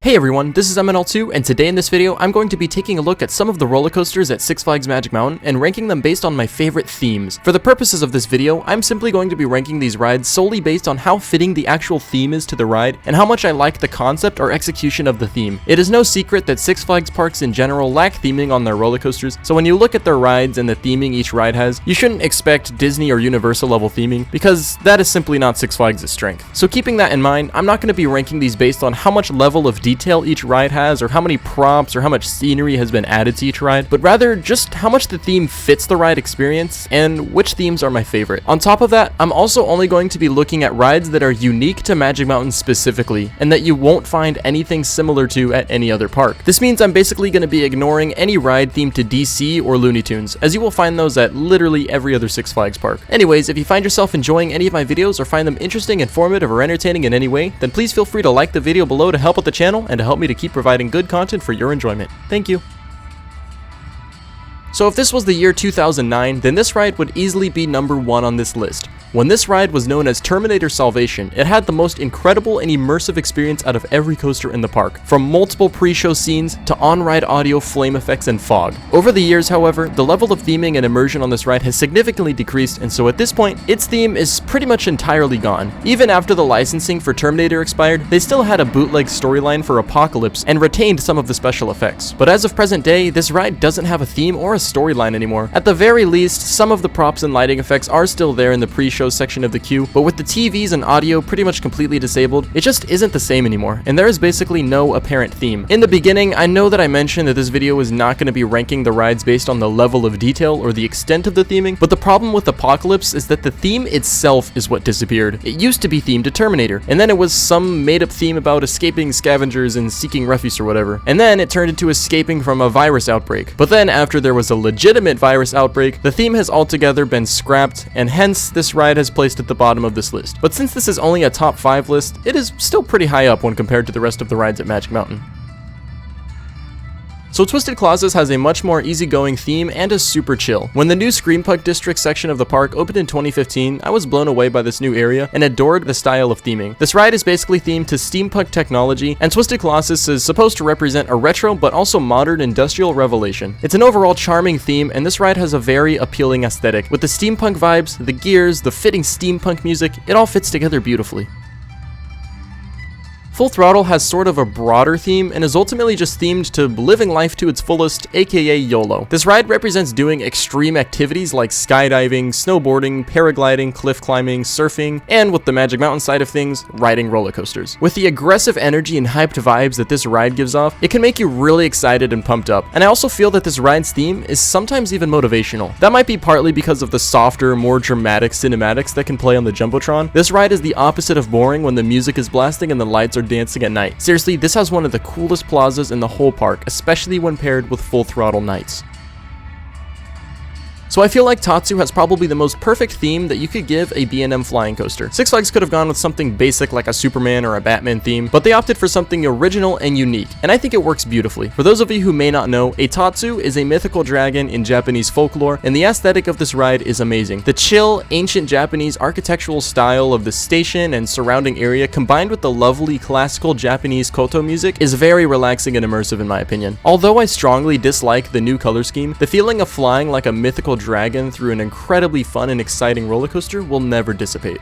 Hey everyone, this is MNL2, and today in this video, I'm going to be taking a look at some of the roller coasters at Six Flags Magic Mountain and ranking them based on my favorite themes. For the purposes of this video, I'm simply going to be ranking these rides solely based on how fitting the actual theme is to the ride and how much I like the concept or execution of the theme. It is no secret that Six Flags parks in general lack theming on their roller coasters, so when you look at their rides and the theming each ride has, you shouldn't expect Disney or Universal level theming, because that is simply not Six Flags' strength. So keeping that in mind, I'm not going to be ranking these based on how much level of detail each ride has, or how many props or how much scenery has been added to each ride, but rather just how much the theme fits the ride experience and which themes are my favorite. On top of that, I'm also only going to be looking at rides that are unique to Magic Mountain specifically, and that you won't find anything similar to at any other park. This means I'm basically going to be ignoring any ride themed to DC or Looney Tunes, as you will find those at literally every other Six Flags park. Anyways, if you find yourself enjoying any of my videos or find them interesting, informative, or entertaining in any way, then please feel free to like the video below to help out the channel and to help me to keep providing good content for your enjoyment. Thank you. So if this was the year 2009, then this ride would easily be number 1 on this list. When this ride was known as Terminator Salvation, it had the most incredible and immersive experience out of every coaster in the park, from multiple pre-show scenes to on-ride audio, flame effects, and fog. Over the years, however, the level of theming and immersion on this ride has significantly decreased, and so at this point, its theme is pretty much entirely gone. Even after the licensing for Terminator expired, they still had a bootleg storyline for Apocalypse and retained some of the special effects. But as of present day, this ride doesn't have a theme or a storyline anymore. At the very least, some of the props and lighting effects are still there in the pre-show section of the queue, but with the TVs and audio pretty much completely disabled, it just isn't the same anymore, and there is basically no apparent theme. In the beginning, I know that I mentioned that this video is not going to be ranking the rides based on the level of detail or the extent of the theming, but the problem with Apocalypse is that the theme itself is what disappeared. It used to be themed to Terminator, and then it was some made-up theme about escaping scavengers and seeking refuse or whatever, and then it turned into escaping from a virus outbreak. But then after there was a legitimate virus outbreak, the theme has altogether been scrapped, and hence this ride has placed at the bottom of this list. But since this is only a top 5 list, it is still pretty high up when compared to the rest of the rides at Magic Mountain. So Twisted Colossus has a much more easygoing theme and is super chill. When the new ScreamPunk district section of the park opened in 2015, I was blown away by this new area and adored the style of theming. This ride is basically themed to steampunk technology, and Twisted Colossus is supposed to represent a retro but also modern industrial revelation. It's an overall charming theme, and this ride has a very appealing aesthetic. With the steampunk vibes, the gears, the fitting steampunk music, it all fits together beautifully. Full Throttle has sort of a broader theme and is ultimately just themed to living life to its fullest, aka YOLO. This ride represents doing extreme activities like skydiving, snowboarding, paragliding, cliff climbing, surfing, and with the Magic Mountain side of things, riding roller coasters. With the aggressive energy and hyped vibes that this ride gives off, it can make you really excited and pumped up. And I also feel that this ride's theme is sometimes even motivational. That might be partly because of the softer, more dramatic cinematics that can play on the Jumbotron. This ride is the opposite of boring when the music is blasting and the lights are dancing at night. Seriously, this has one of the coolest plazas in the whole park, especially when paired with Full Throttle nights. So I feel like Tatsu has probably the most perfect theme that you could give a B&M flying coaster. Six Flags could have gone with something basic like a Superman or a Batman theme, but they opted for something original and unique, and I think it works beautifully. For those of you who may not know, a Tatsu is a mythical dragon in Japanese folklore, and the aesthetic of this ride is amazing. The chill, ancient Japanese architectural style of the station and surrounding area, combined with the lovely classical Japanese koto music, is very relaxing and immersive in my opinion. Although I strongly dislike the new color scheme, the feeling of flying like a mythical dragon through an incredibly fun and exciting roller coaster will never dissipate.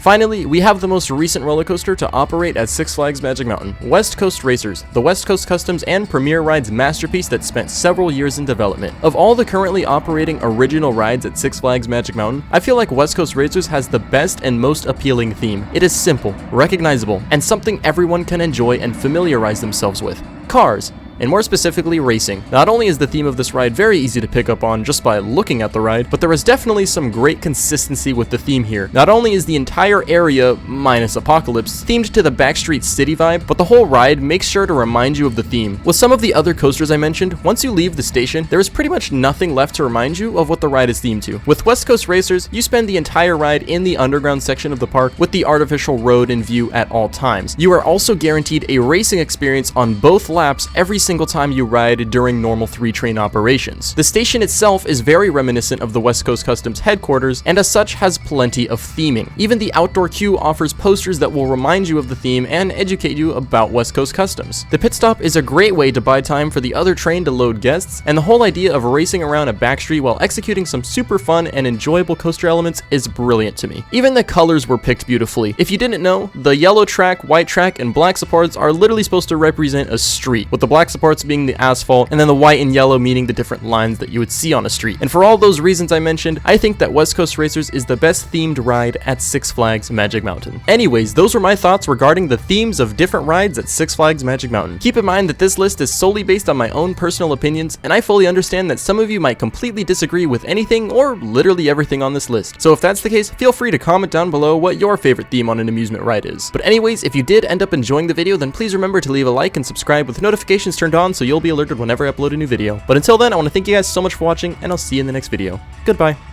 Finally, we have the most recent roller coaster to operate at Six Flags Magic Mountain, West Coast Racers, the West Coast Customs and Premier Rides masterpiece that spent several years in development. Of all the currently operating original rides at Six Flags Magic Mountain, I feel like West Coast Racers has the best and most appealing theme. It is simple, recognizable, and something everyone can enjoy and familiarize themselves with: cars. And more specifically, racing. Not only is the theme of this ride very easy to pick up on just by looking at the ride, but there is definitely some great consistency with the theme here. Not only is the entire area, minus Apocalypse, themed to the Backstreet City vibe, but the whole ride makes sure to remind you of the theme. With some of the other coasters I mentioned, once you leave the station, there is pretty much nothing left to remind you of what the ride is themed to. With West Coast Racers, you spend the entire ride in the underground section of the park with the artificial road in view at all times. You are also guaranteed a racing experience on both laps every single time you ride during normal 3-train operations. The station itself is very reminiscent of the West Coast Customs headquarters, and as such has plenty of theming. Even the outdoor queue offers posters that will remind you of the theme and educate you about West Coast Customs. The pit stop is a great way to buy time for the other train to load guests, and the whole idea of racing around a backstreet while executing some super fun and enjoyable coaster elements is brilliant to me. Even the colors were picked beautifully. If you didn't know, the yellow track, white track, and black supports are literally supposed to represent a street, with the black supports being the asphalt, and then the white and yellow meaning the different lines that you would see on a street. And for all those reasons I mentioned, I think that West Coast Racers is the best themed ride at Six Flags Magic Mountain. Anyways, those were my thoughts regarding the themes of different rides at Six Flags Magic Mountain. Keep in mind that this list is solely based on my own personal opinions, and I fully understand that some of you might completely disagree with anything or literally everything on this list. So if that's the case, feel free to comment down below what your favorite theme on an amusement ride is. But anyways, if you did end up enjoying the video, then please remember to leave a like and subscribe with notifications turned on so you'll be alerted whenever I upload a new video. But until then, I want to thank you guys so much for watching, and I'll see you in the next video. Goodbye.